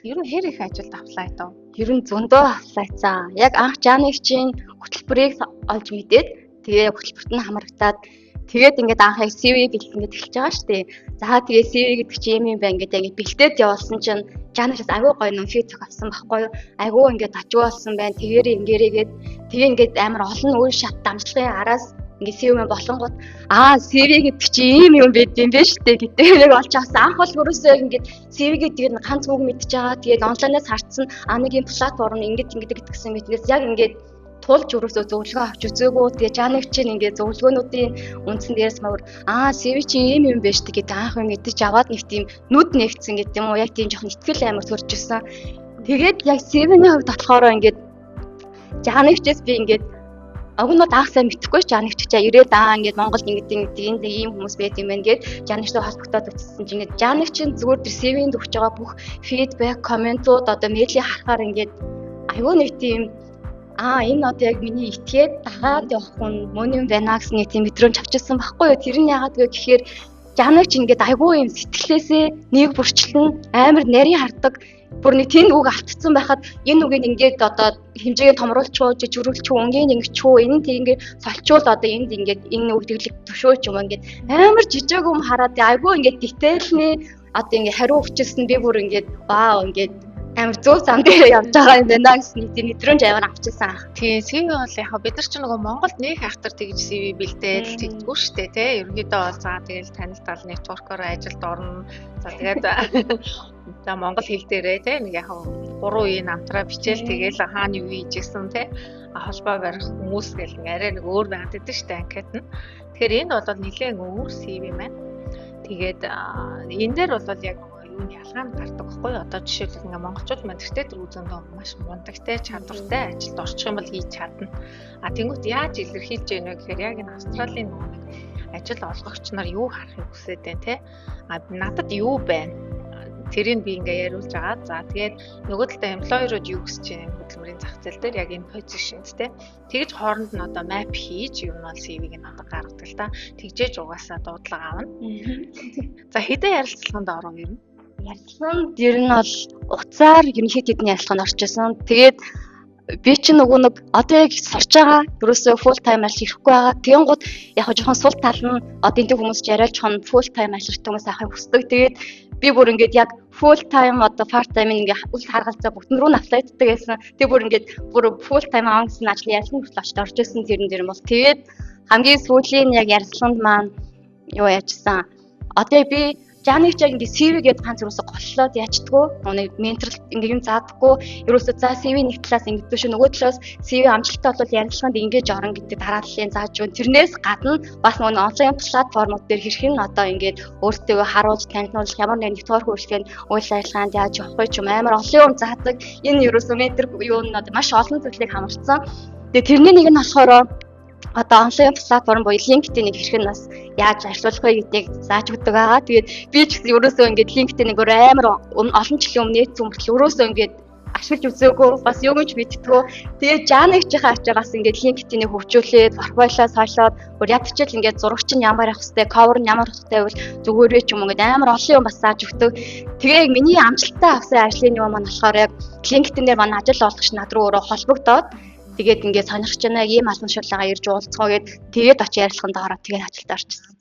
Ер нь хэр их ажилд apply доо? Ер нь зөндөө apply-цаа. Яг анх Жанигчийн хөтөлбөрийг олж мэдээд тэгээ хөтөлбөрт нь хамрагдаад тэгээд ингээд анх яг CV бэлт ингээд эхэлж байгаа шүү дээ. За тэгээ CV гэдэг чи юм байна ингээд бэлтээд явуулсан чинь Жанигчаас агуу гоё нөө фидбек авсан байхгүй юу? Агуу ингээд ажиг болсон байна. Тэгээрээ ингэрээгээд тэгээ ингээд амар олон үйл шат дамжлагын араас ингээд CV мэн болонгууд CV гэдэг чи ийм юм байд юм байна шүү дээ гэдэг яг олж авсан. Анх бол өөрөөсөө ингээд CV гэдэг нь ганц үг мэдчихэж байгаа. Тэгээд онлайнаас харцсан нэг юм платформ ингээд гэсэн мэтнээс яг ингээд тулж өрөөсөө зөвлөгөө авч үзээгүү. Тэгээ Жанигчийн ингээд зөвлөгөөнүүдийн үндсэн дээрээс мөр CV чи ийм юм байна шүү гэдэг анх юм мэдэж аваад нэг тийм нүд нэгцэн гэдэг юм уу яг тийм жоохон ихтгэл амар төрж ирсэн. Тэгээд яг CV-ний хувьд болохоор ингээд Жанигчээс би ингээд огнод сайн мэдхгүй Жанигчаа ирээд ингээд Монголд ингээд энд ийм хүмүүс байт юм байна гэд Жанигчтай холбогдоод үзсэн чинь ингээд Жанигчин зүгээр тэр CV-нд өгч байгаа бүх фидбек, комментууд одоо мэйлийн харахаар ингээд аюу нэг тийм энэ одоо яг миний итгээд дагаад явах хүн мөн юм байна гэсэн нэг тийм мэдрэмж авчихсан байхгүй юу. Тэр нь яагаад вэ гэхээр Жанигч ингээд аюу юм сэтгэлээсээ нэг бүрчлэн амар нарийн хардаг. Бүр нэг тийм үг автцсан байхад энэ үгийг ингээд одоо хэмжээгээ томруулчихуу, жижигрүүлчихүү, өнгийн ингэчүү, энэ тиймгээр соличуул одоо энд ингээд энэ үг тэглэг төвшөөч юм ингээд амар жижиг юм хараад айгүй ингээд детальны одоо ингээд хариу өгчсэн би бүр ингээд ингээд амар зөв зам дээр явж байгаа юм байна гэсэн нэг тийм мэдрэмж амар авчихсан. Тэгээ CV бол яг бид нар ч нөгөө Монголд нэг ахтар тэгж CV бэлдээл тэгдэггүй шүү дээ тий. Ерөнхийдөө бол за тэгэл танилцал нэтворкоор ажилд орно. За тэгээд за монгол хэл дээрээ тий нэг яг 3 үеийн намтраа бичээл тэгээл хаана юу хийжсэн тий. Холбоо барих хүмүүс гэл арай нэг өөр байгаад байдаг шүү дээ анкет нь. Тэгэхээр энэ бол нэлээд өөр CV маань. Тэгээд энэ дээр бол яг юуны ялгаанд гардаг байхгүй юу? Одоо жишээлбэл ингээ монголчууд маань тэртээ үзэндөө маш мундагтай, чадвартай ажилд орчих юм бол хийж чадна. Тэнгүүт яаж илэрхийлж яах вэ гэхээр яг энэ Австралийн нэг ажил олгогч нар юу харахыг хүсээд байна те. Надад юу байна? Тэрийг би ингээ яриулж байгаа. За тэгээд нөгөө талдаа employer-ууд юу гэж чинь хөдөлмөрийн зах зээл дээр яг энэ позишнд те. Тэгж хооронд нь одоо map хийж юу нь бол CV-г нь одоо гаргадаг л та. Тэгжээж угаасаа дуудлага авна. За хэдэн ярилцлаганд оров юм? Ярилцлаганд ер нь бол уцаар ерөнхийд хэдэн ярилцлаганд орчихсон. Тэгээд би ч нөгөө нэг одоо яг сурч байгаа ерөөсөө full time ажил хийхгүй байгаа. Тэгэнгუთ яг жоохон сул тал нь одоо энэ хүмүүс яриад жоохон full time ажилтдаг хүмүүс авахыг хүсдэг. Тэгээд би бүр ингээд яг full time одоо part time ингээд үл харгалзаа бүгд рүү applyддаг гэсэн. Тэгээд бүр ингээд бүр full time авах гэсэн ажил ялсан хүртэл очиж орж ирсэн тэрэн дээр бол тэгээд хамгийн сүүлийн яг ярилцлаганд маань юу яажсан. Одоо би Жанигч яг ингээд CV гэдэг ганц юусоо голлоод яачдггүй. Нэг ментор ингээд юм заадаггүй. Ерөөсөө за CV нэг талаас ингээд биш нөгөө талаас CV амжилттай бол ярилцлаганд ингэж орно гэдэг дарааллын зааж өгөн. Тэрнээс гадна бас нөгөө онлайн платформуд дээр хэрхэн одоо ингээд өөртөө харуулж танилцуулах ямар нэг нэтворк үйлчлэгэнд үйл ажиллагаанд яаж явах вэ ч юм амар олон юм заадаг. Энэ ерөөсөө ментор юу нь маш олон зүйлийг хамарцсан. Тэгээ тэрний нэг нь болохоор одоо онлайн платформ буюу LinkedIn-ийг хэрхэн бас яаж ашиглах вэ гэдгийг зааж өгдөг байгаа. Тэгээд би ч гэсэн ерөөсөө ингээд LinkedIn-ийг амар олон жилийн өмнө нээсэн мөртлөө ерөөсөө ингээд ашиглаж үзээгүй бас юу гэж мэдтгүү. Тэгээд Жанигчийнхаа ачаагаас ингээд LinkedIn-ийг хөгжүүлээд профайлаа сошиалд бүр ядчил ингээд зурагч нь ямар явах хэвтэй, cover нь ямар явах хэвтэй бол зүгээрээ ч юм ингээд амар олон юм бас зааж өгдөг. Тэгээ яг миний амжилттай авсан ажлын юм маань болохоор яг LinkedIn-дээр манай ажил олгогч над руу өөрөө холбогдоод тэгээд ингээд сонирхож байна ийм албан шуулгаа ирж уулзгаа гээд тэгээд очиж ярилцлаганд ороод тэгээд ажилд орчихсон.